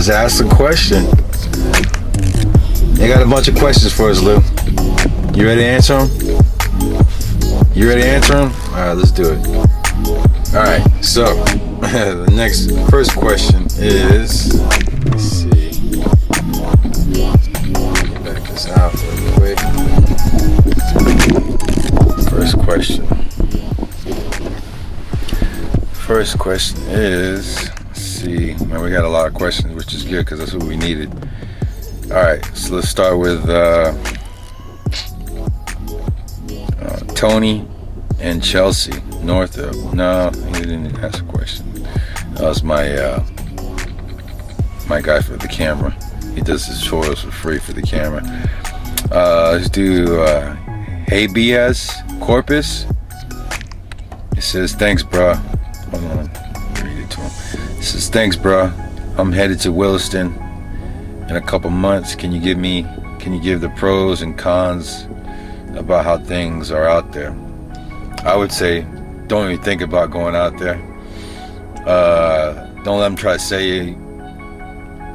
Just ask the question. They got a bunch of questions for us, Lou. You ready to answer them? You ready to answer them? All right, let's do it. All right, so the first question is, let's see. Get back this out real quick. First question is, let's see. Man, we got a lot of questions, which is good because that's what we needed. All right, so let's start with Tony and Chelsea Northup. No, he didn't ask a question. That was my guy for the camera. He does his chores for free for the camera. Let's do Hey BS Corpus. It says, thanks, bruh. Hold on, read it to him. It says, thanks, bruh. I'm headed to Williston in a couple months. Can you give the pros and cons about how things are out there? I would say, don't even think about going out there. Don't let them try to say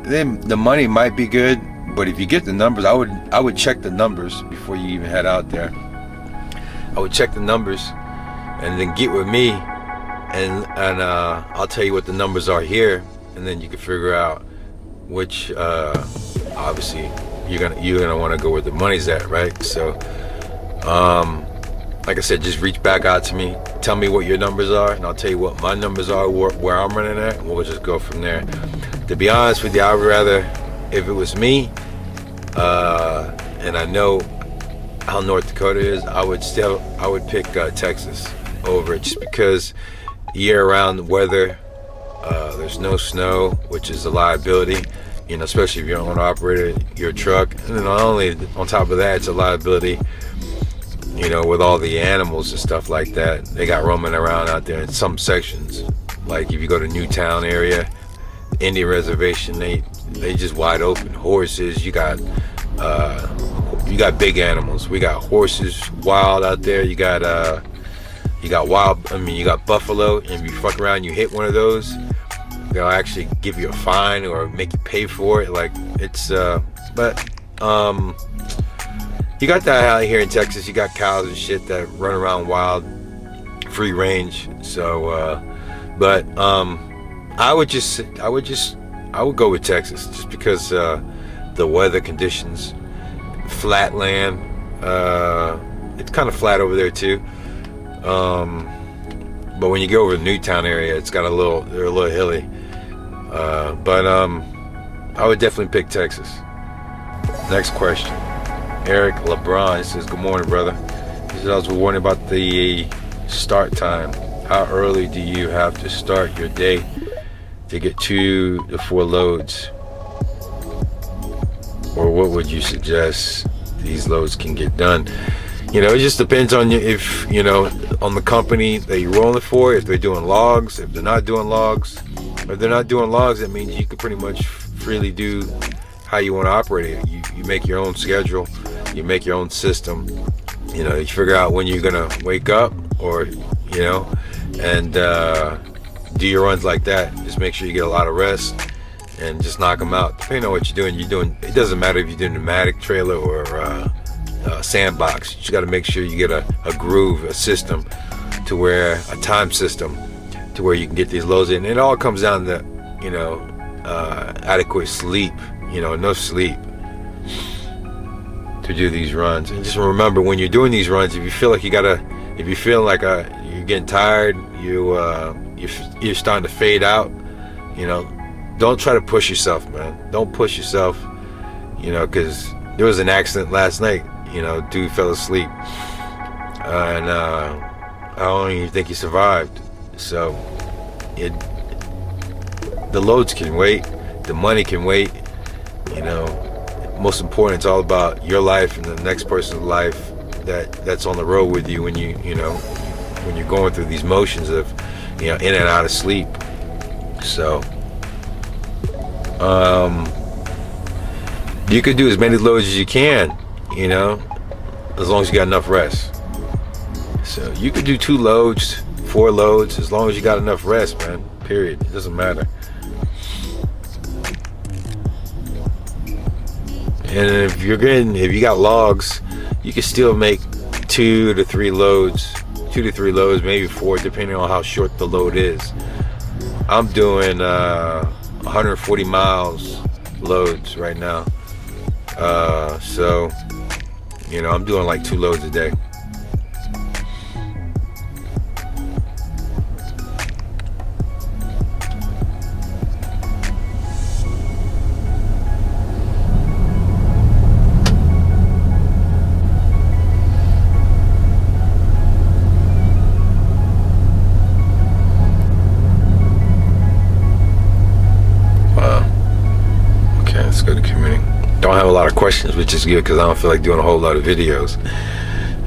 the money might be good, but if you get the numbers, I would check the numbers before you even head out there. I would check the numbers and then get with me, and I'll tell you what the numbers are here, and then you can figure out which obviously you're gonna want to go where the money's at, right? So like I said, just reach back out to me, tell me what your numbers are, and I'll tell you what my numbers are, where I'm running at, and we'll just go from there. To be honest with you, I would rather, if it was me, and I know how North Dakota is, I would pick Texas over it, just because year-round weather, there's no snow, which is a liability, you know, especially if you're an owner-operator, your truck. And then not only on top of that, it's a liability, you know, with all the animals and stuff like that. They got roaming around out there in some sections. Like if you go to Newtown area, Indian reservation, they just wide open. Horses, you got big animals. We got horses wild out there. You got buffalo, and if you fuck around, you hit one of those, they'll actually give you a fine or make you pay for it. Like it's you got that out here in Texas. You got cows and shit that run around wild, free range. So I would go with Texas, just because the weather conditions, flat land, it's kind of flat over there too. But when you go over the Newtown area, it's got they're a little hilly. But I would definitely pick Texas. Next question. Eric LeBron says, good morning, brother. He says, I was wondering about the start time. How early do you have to start your day to get 2 to 4 loads? Or what would you suggest these loads can get done? You know, it just depends on you, on the company that you're rolling for, if they're doing logs, if they're not doing logs. If they're not doing logs, that means you can pretty much freely do how you want to operate it. You make your own schedule, you make your own system. You know, you figure out when you're gonna wake up, or and do your runs like that. Just make sure you get a lot of rest and just knock them out. Depending on what you're doing. It doesn't matter if you're doing a pneumatic trailer or sandbox. You just got to make sure you get a groove, a system, a time system, to where you can get these loads in. And it all comes down to adequate sleep, enough sleep to do these runs. And just remember, when you're doing these runs, if you feel like you're getting tired, you're starting to fade out, don't try to push yourself, man. Don't push yourself, because there was an accident last night. Dude fell asleep, and I don't even think he survived. So the loads can wait, the money can wait. Most important, it's all about your life and the next person's life that's on the road with you when when you're going through these motions of in and out of sleep. So you could do as many loads as you can, as long as you got enough rest. So you could do 2 loads, 4 loads, as long as you got enough rest, man. Period. It doesn't matter. And if you got logs, you can still make 2 to 3 loads, maybe 4, depending on how short the load is. I'm doing 140 miles loads right now. So, I'm doing like 2 loads a day. Let's go to commuting. Don't have a lot of questions, which is good because I don't feel like doing a whole lot of videos.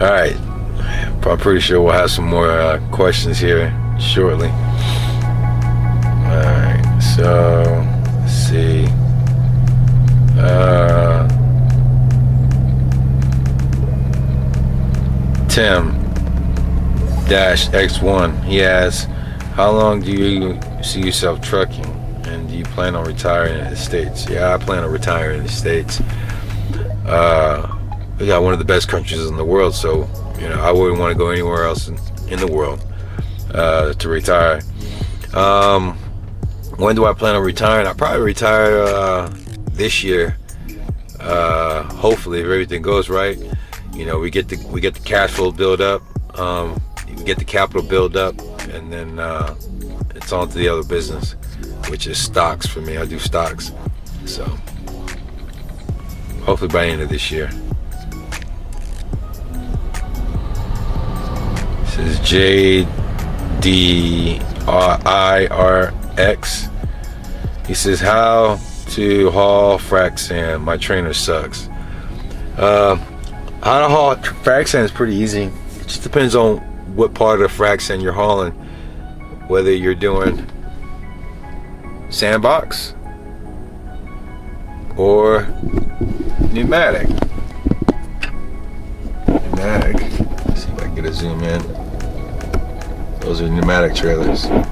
All right, I'm pretty sure we'll have some more questions here shortly. All right, so let's see. Tim-X1, he asks, how long do you see yourself trucking? And do you plan on retiring in the States? Yeah, I plan on retiring in the States. We got one of the best countries in the world, so I wouldn't want to go anywhere else in the world to retire. When do I plan on retiring? I'll probably retire this year. Hopefully, if everything goes right. We get the cash flow build up, we get the capital build up, and then it's on to the other business, which is stocks for me. I do stocks. So hopefully by the end of this year. This is JDIRX. He says, how to haul frac sand. My trainer sucks. How to haul frac sand is pretty easy. It just depends on what part of the frac sand you're hauling. Whether you're doing sandbox or pneumatic. Let's see if I can get a zoom in. Those are pneumatic trailers. Get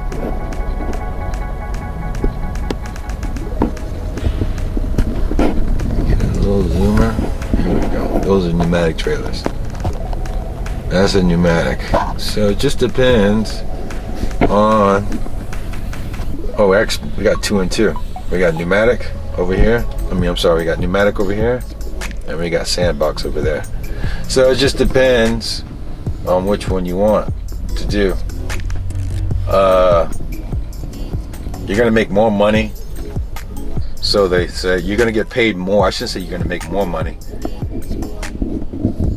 a little zoomer. Here we go. Those are pneumatic trailers. That's a pneumatic. So it just depends on. Oh, actually, we got 2 and 2. We got pneumatic over here. We got pneumatic over here, and we got sandbox over there. So it just depends on which one you want to do. You're gonna make more money. So they say you're gonna get paid more. I shouldn't say you're gonna make more money.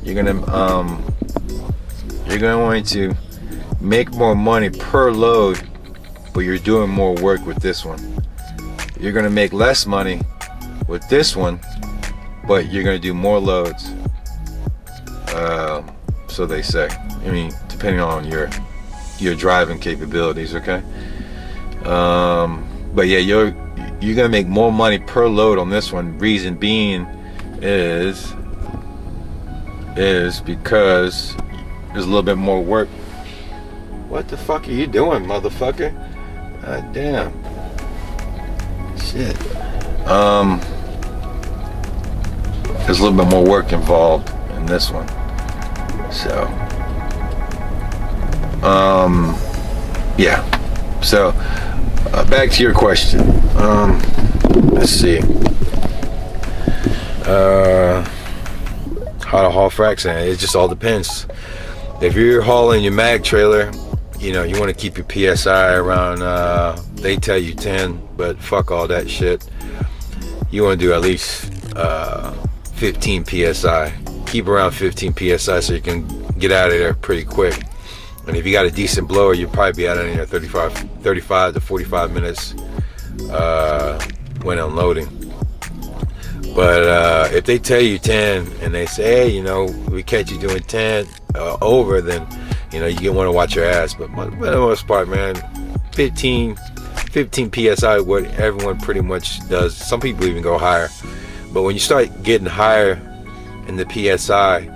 You're going to make more money per load, but you're doing more work with this one. You're going to make less money with this one, but you're going to do more loads. So they say. Depending on your driving capabilities, okay? But yeah, you're going to make more money per load on this one. Reason being is because there's a little bit more work. What the fuck are you doing, motherfucker? God damn. Shit. There's a little bit more work involved in this one. So, yeah. So, back to your question. Let's see. How to haul frac sand. It just all depends. If you're hauling your mag trailer, you want to keep your PSI around, they tell you 10, but fuck all that shit. You want to do at least 15 PSI. Keep around 15 PSI so you can get out of there pretty quick. And if you got a decent blower, you'll probably be out of there 35 to 45 minutes when unloading. But if they tell you 10 and they say, hey, we catch you doing 10 over, then you want to watch your ass. But for the most part, man, 15 PSI, what everyone pretty much does. Some people even go higher. But when you start getting higher in the PSI,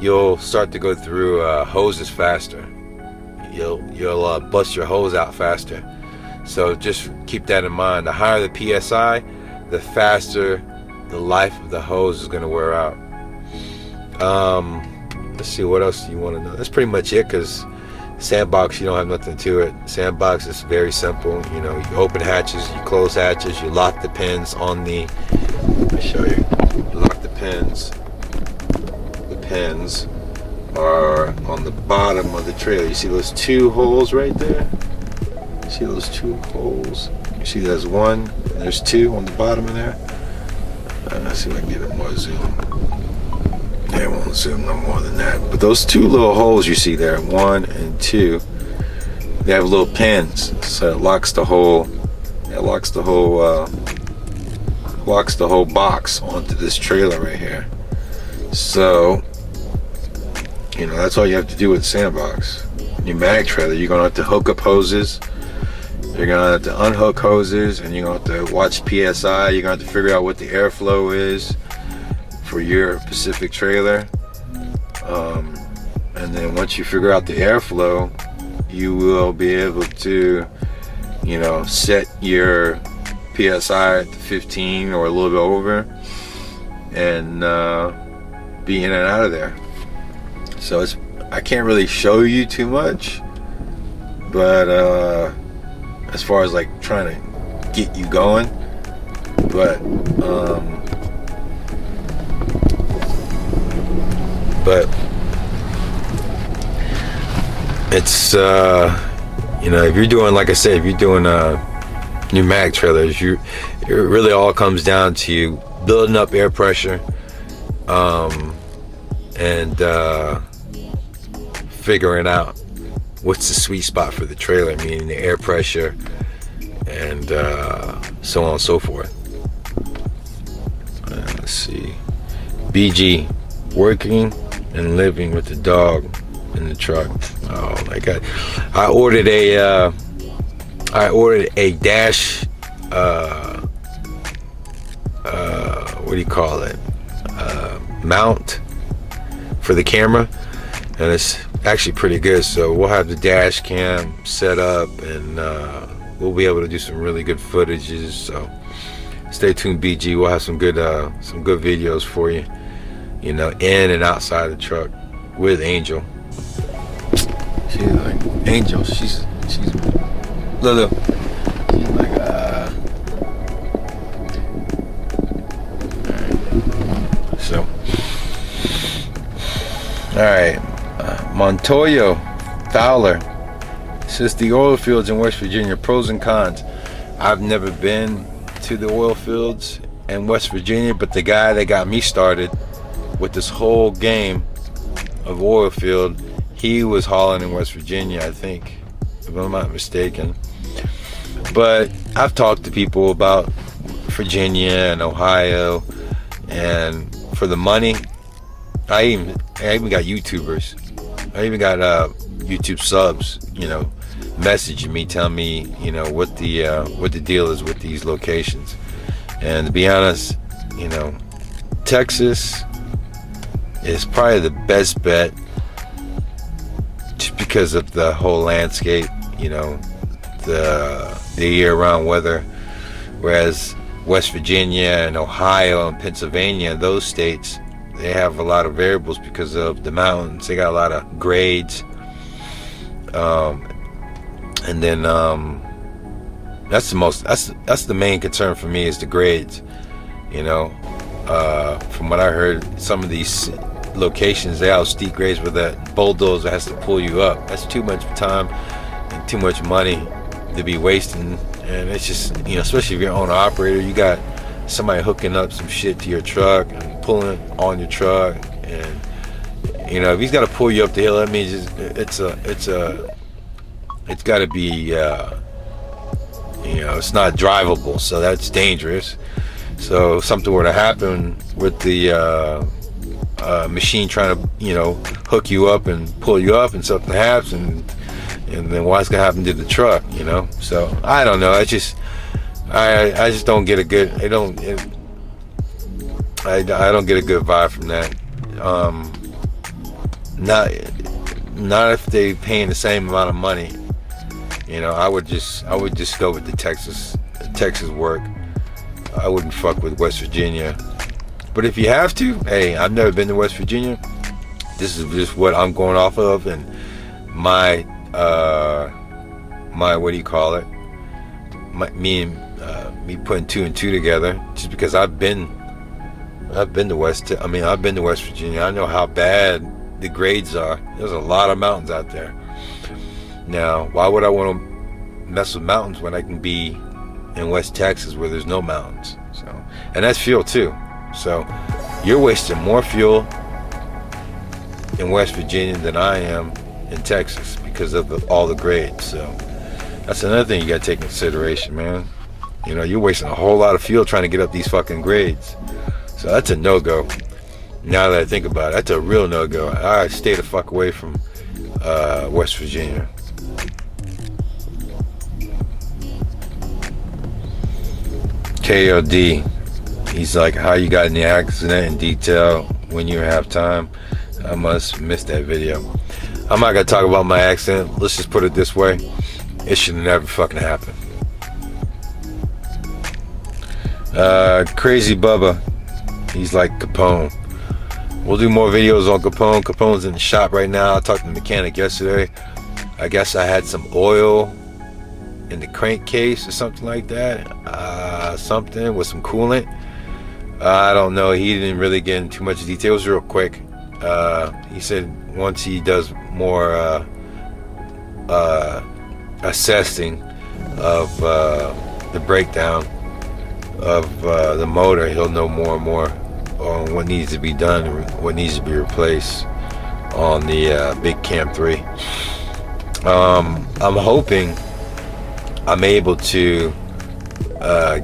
you'll start to go through hoses faster. You'll bust your hose out faster. So just keep that in mind. The higher the PSI, the faster the life of the hose is going to wear out. Let's see, what else do you want to know? That's pretty much it, because sandbox, you don't have nothing to it. Sandbox is very simple. You know, you open hatches, you close hatches, you lock the pins on the, let me show you. You lock the pins. The pins are on the bottom of the trailer. You see those two holes right there? You see those two holes? You see there's one, and there's two on the bottom of there? Let's see if I can get it more zoom. They won't zoom no more than that. But those two little holes you see there, 1 and 2, they have little pins, so it locks the whole. It locks the whole box onto this trailer right here. So, you know, that's all you have to do with sandbox. Your mag trailer, you're gonna have to hook up hoses. You're gonna have to unhook hoses, and you're gonna have to watch PSI. You're gonna have to figure out what the airflow is for your Pacific trailer, and then once you figure out the airflow, you will be able to, you know, set your PSI at 15 or a little bit over, and be in and out of there. So it's, I can't really show you too much, but as far as like trying to get you going, but it's you know, if you're doing, like I said, if you're doing new mag trailers, it really all comes down to you building up air pressure, and figuring out what's the sweet spot for the trailer, meaning the air pressure, and so on and so forth. Let's see, BG, working and living with the dog in the truck. Oh my god, I ordered a dash, what do you call it, mount for the camera, and it's actually pretty good. So we'll have the dash cam set up, and we'll be able to do some really good footages. So stay tuned, BG. We'll have some good videos for you, you know, in and outside the truck with Angel. She's like Angel. She's Lulu. She's like so. All right. Montoya Fowler says the oil fields in West Virginia, pros and cons. I've never been to the oil fields in West Virginia, but the guy that got me started with this whole game of oil field, he was hauling in West Virginia, I think, if I'm not mistaken. But I've talked to people about Virginia and Ohio, and for the money, I even got YouTubers. I even got YouTube subs, you know, messaging me, telling me, you know, what the deal is with these locations. And to be honest, you know, Texas is probably the best bet, just because of the whole landscape, you know, the year-round weather. Whereas West Virginia and Ohio and Pennsylvania, those states, they have a lot of variables because of the mountains. They got a lot of grades, and then that's the main concern for me, is the grades. You know, from what I heard, some of these locations, they have steep grades where that bulldozer has to pull you up. That's too much time and too much money to be wasting. And it's just, you know, especially if you're an owner operator, you got somebody hooking up some shit to your truck and pulling it on your truck, and you know, if he's got to pull you up the hill, that means it's got to be, you know, it's not drivable, so that's dangerous. So if something were to happen with the machine trying to, you know, hook you up and pull you up, and something happens, and then what's gonna happen to the truck, you know? So I don't know. I just don't get a good. I don't get a good vibe from that. Not if they paying the same amount of money. You know, I would just go with the Texas work. I wouldn't fuck with West Virginia. But if you have to, hey, I've never been to West Virginia. This is just what I'm going off of, and my what do you call it? Me putting 2 and 2 together, just because I've been to West Virginia. I know how bad the grades are. There's a lot of mountains out there. Now, why would I want to mess with mountains when I can be in West Texas where there's no mountains? So, and that's fuel too. So you're wasting more fuel in West Virginia than I am in Texas because of all the grades. So that's another thing you got to take into consideration, man. You know, you're wasting a whole lot of fuel trying to get up these fucking grades. So that's a no-go. Now that I think about it, that's a real no-go. I stay the fuck away from West Virginia. KOD, he's like, how you got in the accident in detail when you have time. I must have missed that video. I'm not gonna talk about my accident. Let's just put it this way: it should never fucking happen. Crazy Bubba, he's like Capone. We'll do more videos on Capone. Capone's in the shop right now. I talked to the mechanic yesterday. I guess I had some oil in the crankcase or something like that. Something with some coolant. I don't know. He didn't really get into too much detail. It was real quick. He said once he does more assessing of the breakdown of the motor, he'll know more and more on what needs to be done and what needs to be replaced on the big Cam 3. I'm hoping I'm able to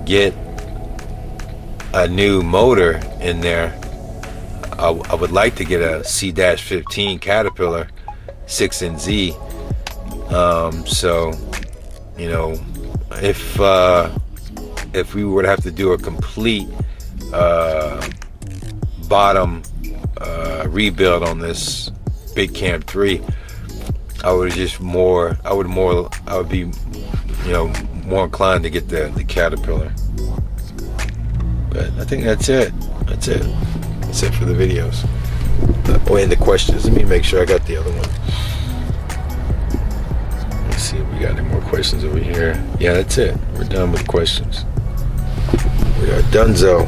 get a new motor in there. I would like to get a C-15 Caterpillar 6NZ. So, you know, if we were to have to do a complete bottom rebuild on this big Cam 3, I would be, you know, more inclined to get the Caterpillar. But I think that's it. That's it for the videos. And the questions. Let me make sure I got the other one. Let's see if we got any more questions over here. Yeah, that's it. We're done with questions. We are donezo.